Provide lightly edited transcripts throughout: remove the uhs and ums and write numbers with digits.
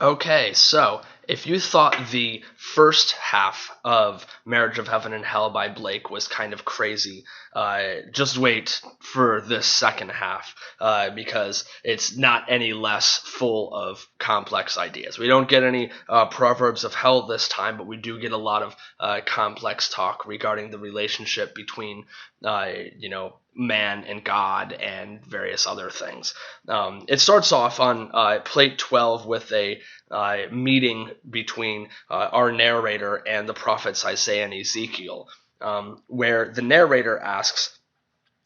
Okay, so if you thought the first half of Marriage of Heaven and Hell by Blake was kind of crazy, just wait for this second half because it's not any less full of complex ideas. We don't get any proverbs of hell this time, but we do get a lot of complex talk regarding the relationship between, man and God and various other things. It starts off on plate 12 with a meeting between our narrator and the prophets Isaiah and Ezekiel, where the narrator asks,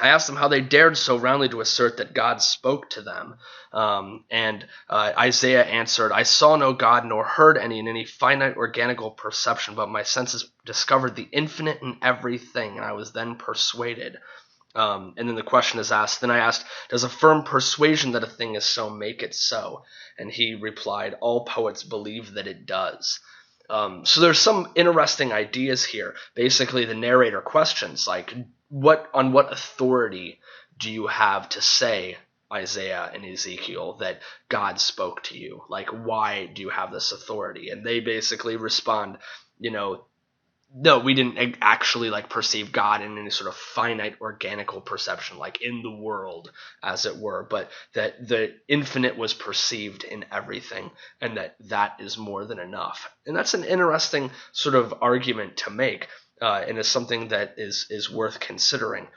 I asked them how they dared so roundly to assert that God spoke to them. And Isaiah answered, I saw no God nor heard any in any finite organical perception, but my senses discovered the infinite in everything, and I was then persuaded. And then the question is asked. Then I asked, does a firm persuasion that a thing is so make it so? And he replied, all poets believe that it does. So there's some interesting ideas here. Basically, the narrator questions, like, on what authority do you have to say, Isaiah and Ezekiel, that God spoke to you? Like, why do you have this authority? And they basically respond, no, we didn't actually perceive God in any sort of finite organical perception, like in the world, as it were, but that the infinite was perceived in everything, and that is more than enough. And that's an interesting sort of argument to make, and is something that is worth considering.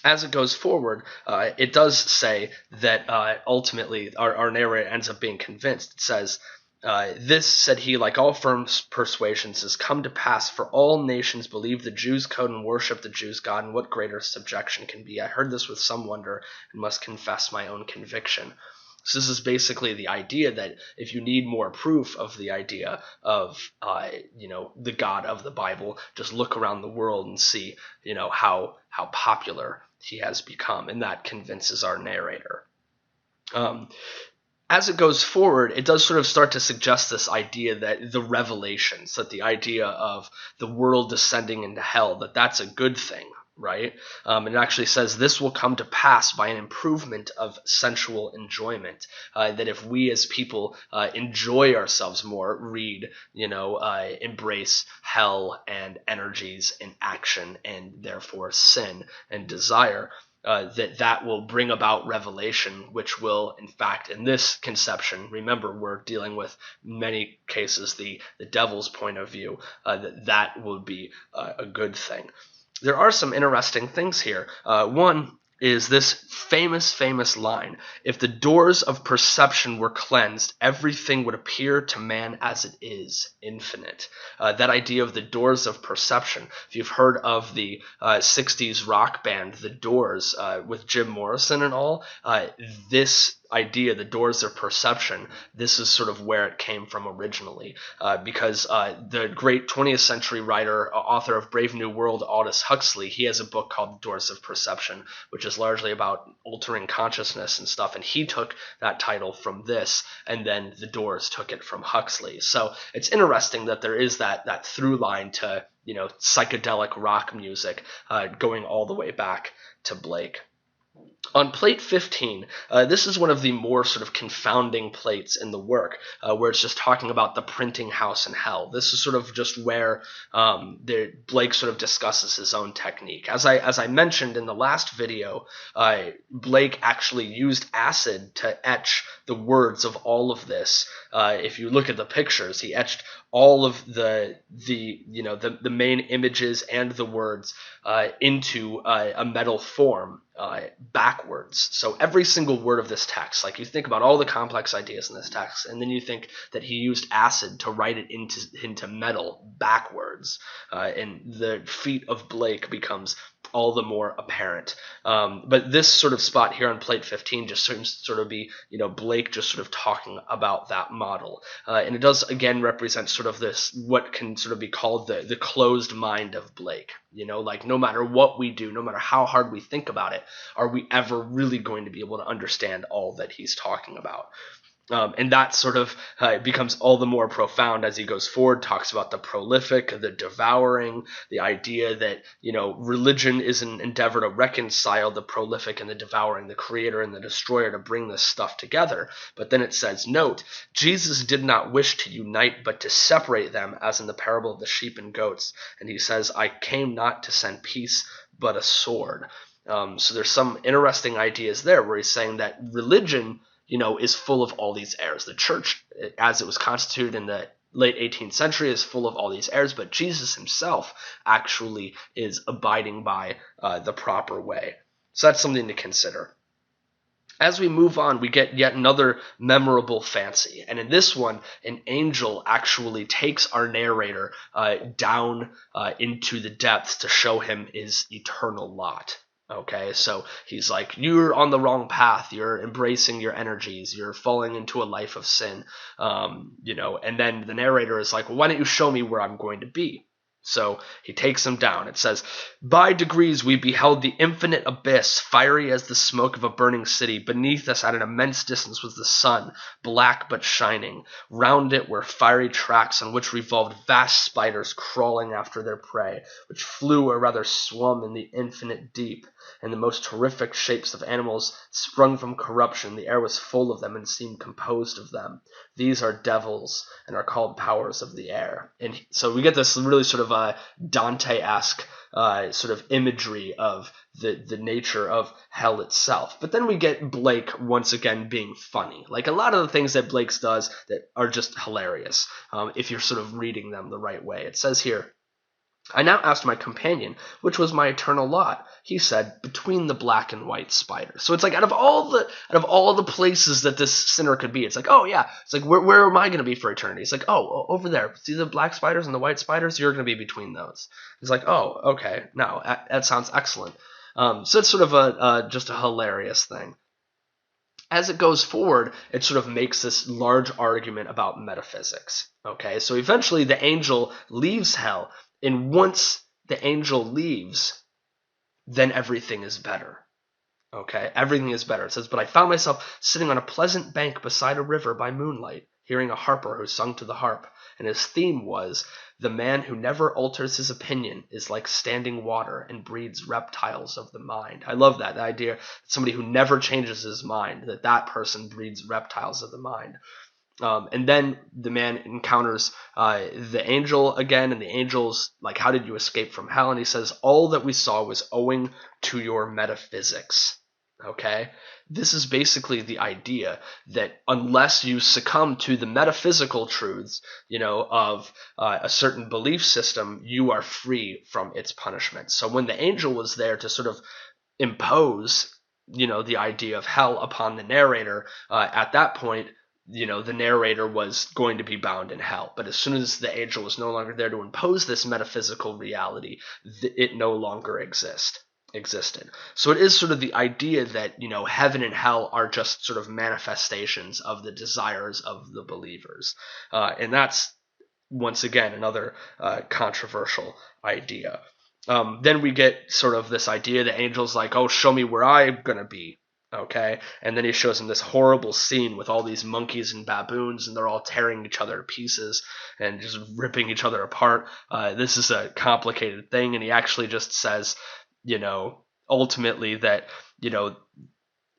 As it goes forward, it does say that ultimately our narrator ends up being convinced. It says, this, said he, like all firm persuasions, has come to pass, for all nations believe the Jews' code and worship the Jews' God, and what greater subjection can be? I heard this with some wonder and must confess my own conviction. So this is basically the idea that if you need more proof of the idea of, the God of the Bible, just look around the world and see, how popular he has become, and that convinces our narrator. As it goes forward, it does sort of start to suggest this idea that the revelations, that the idea of the world descending into hell, that's a good thing, right? It actually says this will come to pass by an improvement of sensual enjoyment. That if we as people enjoy ourselves more, embrace hell and energies and action and therefore sin and desire, that will bring about revelation, which will, in fact, in this conception, remember, we're dealing with, in many cases, the devil's point of view, that will be a good thing. There are some interesting things here. One is this famous line: if the doors of perception were cleansed, everything would appear to man as it is, infinite. That idea of the doors of perception. If you've heard of the 60s rock band The Doors, with Jim Morrison and all, this idea, the doors of perception, this is sort of where it came from originally, because the great 20th century writer, author of Brave New World, Aldous Huxley, he has a book called The Doors of Perception, which is largely about altering consciousness and stuff, and he took that title from this, and then The Doors took it from Huxley. So it's interesting that there is that through line to psychedelic rock music, going all the way back to Blake. On plate 15, this is one of the more sort of confounding plates in the work, where it's just talking about the printing house in hell. This is sort of just where Blake sort of discusses his own technique. As I mentioned in the last video, Blake actually used acid to etch the words of all of this. If you look at the pictures, he etched all of the main images and the words into a metal form backwards. So every single word of this text, like you think about all the complex ideas in this text, and then you think that he used acid to write it into metal backwards, and the feat of Blake becomes all the more apparent. But this sort of spot here on plate 15 just seems to sort of be, Blake just sort of talking about that model. And it does, again, represent sort of this, what can sort of be called the closed mind of Blake. No matter what we do, no matter how hard we think about it, are we ever really going to be able to understand all that he's talking about? And that sort of becomes all the more profound as he goes forward, talks about the prolific, the devouring, the idea that, religion is an endeavor to reconcile the prolific and the devouring, the creator and the destroyer, to bring this stuff together. But then it says, note, Jesus did not wish to unite, but to separate them, as in the parable of the sheep and goats. And he says, I came not to send peace, but a sword. So there's some interesting ideas there where he's saying that religion, is full of all these errors. The church, as it was constituted in the late 18th century, is full of all these errors, but Jesus himself actually is abiding by the proper way. So that's something to consider. As we move on, we get yet another memorable fancy. And in this one, an angel actually takes our narrator down into the depths to show him his eternal lot. Okay, so he's like, you're on the wrong path. You're embracing your energies. You're falling into a life of sin. And then the narrator is like, well, why don't you show me where I'm going to be? So he takes him down. It says, by degrees we beheld the infinite abyss, fiery as the smoke of a burning city. Beneath us at an immense distance was the sun, black but shining. Round it were fiery tracks on which revolved vast spiders crawling after their prey, which flew or rather swum in the infinite deep. And the most terrific shapes of animals sprung from corruption. The air was full of them and seemed composed of them. These are devils and are called powers of the air. And so we get this really sort of Dante-esque sort of imagery of the nature of hell itself. But then we get Blake once again being funny. Like a lot of the things that Blake does that are just hilarious if you're sort of reading them the right way. It says here, I now asked my companion, which was my eternal lot. He said, between the black and white spiders. So it's like out of all the places that this sinner could be, it's like, oh yeah, it's like where am I going to be for eternity? It's like, oh, over there. See the black spiders and the white spiders? You're going to be between those. It's like, oh, okay, no, that sounds excellent. So it's sort of just a hilarious thing. As it goes forward, it sort of makes this large argument about metaphysics. Okay, so eventually the angel leaves hell. And once the angel leaves, then everything is better. Okay, everything is better. It says, but I found myself sitting on a pleasant bank beside a river by moonlight, hearing a harper who sung to the harp. And his theme was, the man who never alters his opinion is like standing water and breeds reptiles of the mind. I love that, the idea that somebody who never changes his mind, that person breeds reptiles of the mind. And then the man encounters the angel again, and the angel's like, how did you escape from hell? And he says, all that we saw was owing to your metaphysics. Okay? This is basically the idea that unless you succumb to the metaphysical truths, of a certain belief system, you are free from its punishment. So when the angel was there to sort of impose, the idea of hell upon the narrator, at that point, the narrator was going to be bound in hell. But as soon as the angel was no longer there to impose this metaphysical reality, it no longer existed. So it is sort of the idea that, heaven and hell are just sort of manifestations of the desires of the believers. And that's, once again, another controversial idea. Then we get sort of this idea, the angel's like, oh, show me where I'm going to be. Okay, and then he shows him this horrible scene with all these monkeys and baboons, and they're all tearing each other to pieces and just ripping each other apart. This is a complicated thing, and he actually just says, ultimately that,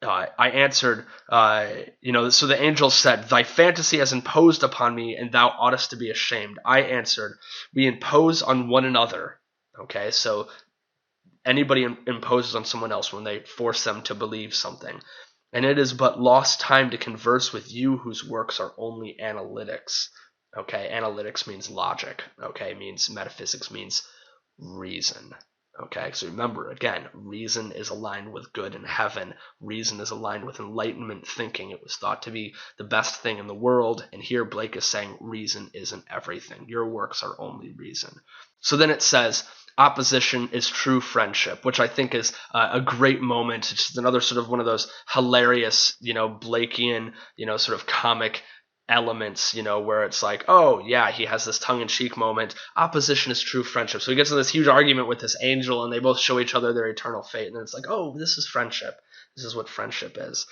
I answered, so the angel said, thy fantasy has imposed upon me, and thou oughtest to be ashamed. I answered, we impose on one another. Okay, so anybody imposes on someone else when they force them to believe something. And it is but lost time to converse with you whose works are only analytics. Okay, analytics means logic. Okay, means metaphysics means reason. Okay, so remember, again, reason is aligned with good in heaven. Reason is aligned with enlightenment thinking. It was thought to be the best thing in the world. And here Blake is saying reason isn't everything. Your works are only reason. So then it says, opposition is true friendship, which I think is a great moment. It's just another sort of one of those hilarious, Blakean, sort of comic elements, where it's like, oh yeah, he has this tongue-in-cheek moment. Opposition is true friendship. So he gets in this huge argument with this angel, and they both show each other their eternal fate. And then it's like, oh, this is friendship. This is what friendship is.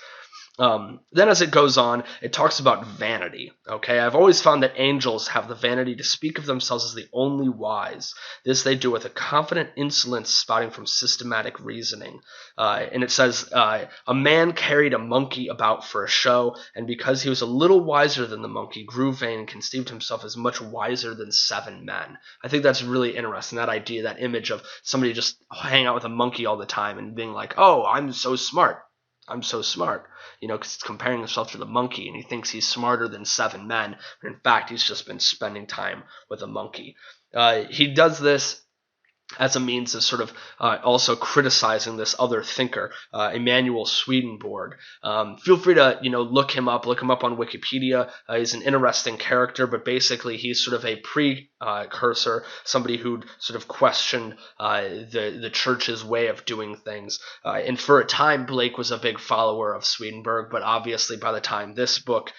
Then as it goes on, it talks about vanity. Okay, I've always found that angels have the vanity to speak of themselves as the only wise. This they do with a confident insolence spouting from systematic reasoning. And it says, a man carried a monkey about for a show, and because he was a little wiser than the monkey, grew vain and conceived himself as much wiser than 7 men. I think that's really interesting, that idea, that image of somebody just hanging out with a monkey all the time and being like, oh, I'm so smart. I'm so smart, because he's comparing himself to the monkey and he thinks he's smarter than 7 men. But in fact, he's just been spending time with a monkey. He does this as a means of sort of also criticizing this other thinker, Emanuel Swedenborg. Feel free to look him up on Wikipedia. He's an interesting character, but basically he's sort of a precursor, somebody who'd sort of questioned the church's way of doing things. And for a time, Blake was a big follower of Swedenborg, but obviously by the time this book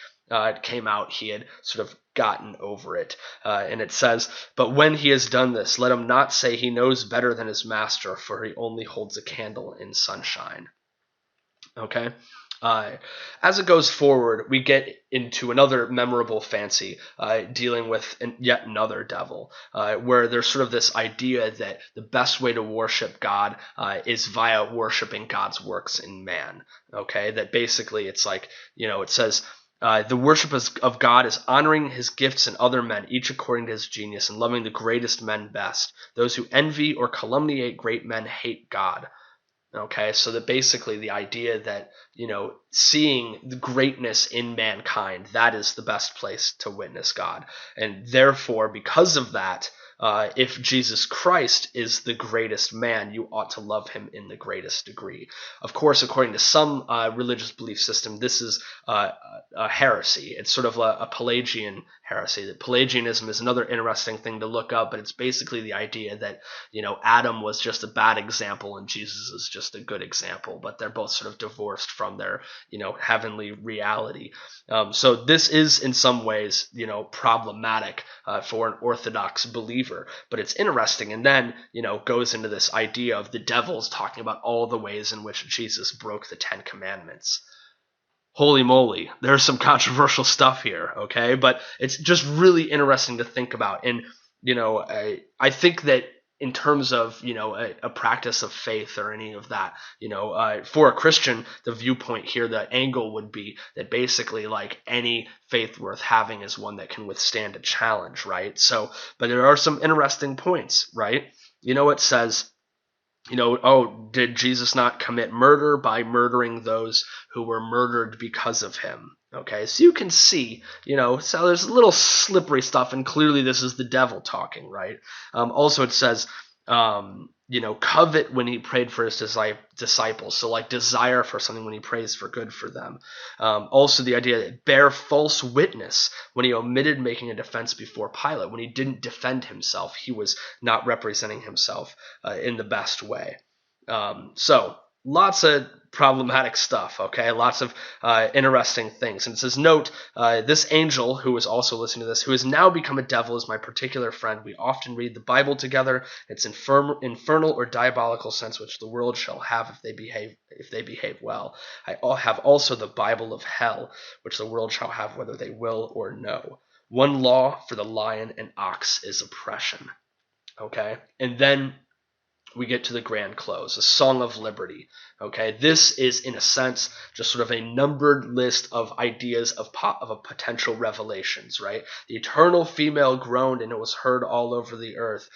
came out, he had sort of gotten over it. And it says, but when he has done this, let him not say he knows better than his master, for he only holds a candle in sunshine. Okay? As it goes forward, we get into another memorable fancy dealing with yet another devil, where there's sort of this idea that the best way to worship God is via worshiping God's works in man. Okay? That basically it's like, it says, the worship of God is honoring his gifts in other men, each according to his genius, and loving the greatest men best. Those who envy or calumniate great men hate God. Okay, so that basically the idea that, seeing the greatness in mankind, that is the best place to witness God. And therefore, because of that, if Jesus Christ is the greatest man, you ought to love him in the greatest degree. Of course, according to some religious belief system, this is a heresy. It's sort of a Pelagian heresy. That Pelagianism is another interesting thing to look up, but it's basically the idea that, Adam was just a bad example and Jesus is just a good example, but they're both sort of divorced from their, heavenly reality. So this is in some ways, problematic for an Orthodox believer, but it's interesting. And then, goes into this idea of the devil's talking about all the ways in which Jesus broke the 10 Commandments. Holy moly, there's some controversial stuff here, okay? But it's just really interesting to think about. And, I think that in terms of, a practice of faith or any of that, for a Christian, the viewpoint here, the angle would be that basically like any faith worth having is one that can withstand a challenge, right? So, but there are some interesting points, right? It says, did Jesus not commit murder by murdering those who were murdered because of him? Okay, so you can see, so there's a little slippery stuff, and clearly this is the devil talking, right? Also, it says, covet when he prayed for his disciples. So like desire for something when he prays for good for them. Also the idea that bear false witness when he omitted making a defense before Pilate. When he didn't defend himself, he was not representing himself in the best way. So lots of problematic stuff, okay? Lots of interesting things. And it says, note, this angel, who is also listening to this, who has now become a devil, is my particular friend. We often read the Bible together. Its infernal or diabolical sense, which the world shall have if they behave well. I have also the Bible of hell, which the world shall have whether they will or no. One law for the lion and ox is oppression. Okay? And then we get to the grand close, a song of liberty. Okay, this is in a sense just sort of a numbered list of ideas of potential revelations, right? The eternal female groaned, and it was heard all over the earth.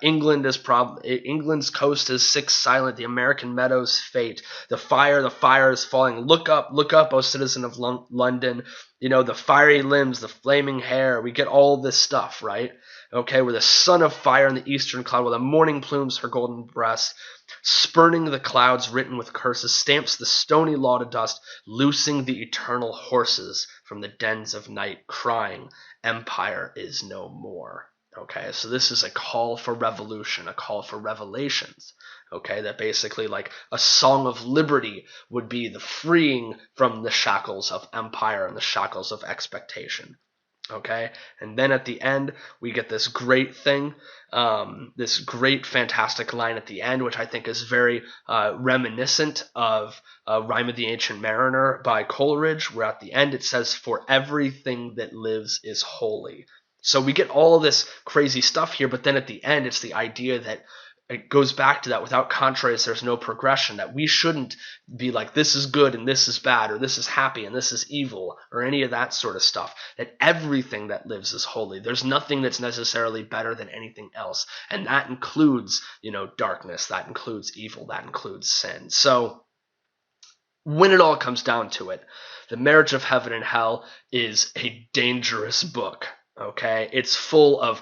England's coast is sick silent. The American meadows fate. The fire is falling. Look up, O citizen of London. The fiery limbs, the flaming hair. We get all this stuff, right? Okay, with a sun of fire in the eastern cloud, while the morning plumes her golden breast, spurning the clouds written with curses, stamps the stony law to dust, loosing the eternal horses from the dens of night, crying, empire is no more. Okay, so this is a call for revolution, a call for revelations. Okay, that basically like a song of liberty would be the freeing from the shackles of empire and the shackles of expectation. Okay, and then at the end we get this great thing, this great fantastic line at the end, which I think is very reminiscent of Rime of the Ancient Mariner by Coleridge, where at the end it says, "For everything that lives is holy." So we get all this crazy stuff here, but then at the end it's the idea that it goes back to that without contraries there's no progression, that we shouldn't be like this is good and this is bad, or this is happy and this is evil, or any of that sort of stuff, that everything that lives is holy. There's nothing that's necessarily better than anything else, and that includes, darkness, that includes evil, that includes sin. So when it all comes down to it, The Marriage of Heaven and Hell is a dangerous book. Okay, it's full of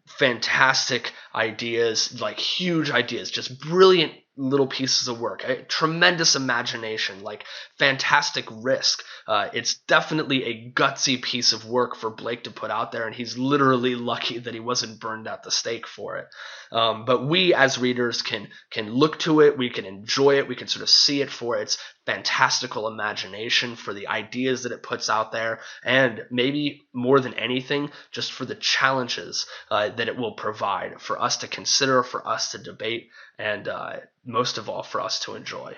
fantastic ideas, like huge ideas, just brilliant little pieces of work, a tremendous imagination, like fantastic risk. It's definitely a gutsy piece of work for Blake to put out there, and he's literally lucky that he wasn't burned at the stake for it. But we as readers can look to it, we can enjoy it, we can sort of see it for its fantastical imagination, for the ideas that it puts out there, and maybe more than anything, just for the challenges that it will provide for us to consider, for us to debate, and most of all, for us to enjoy.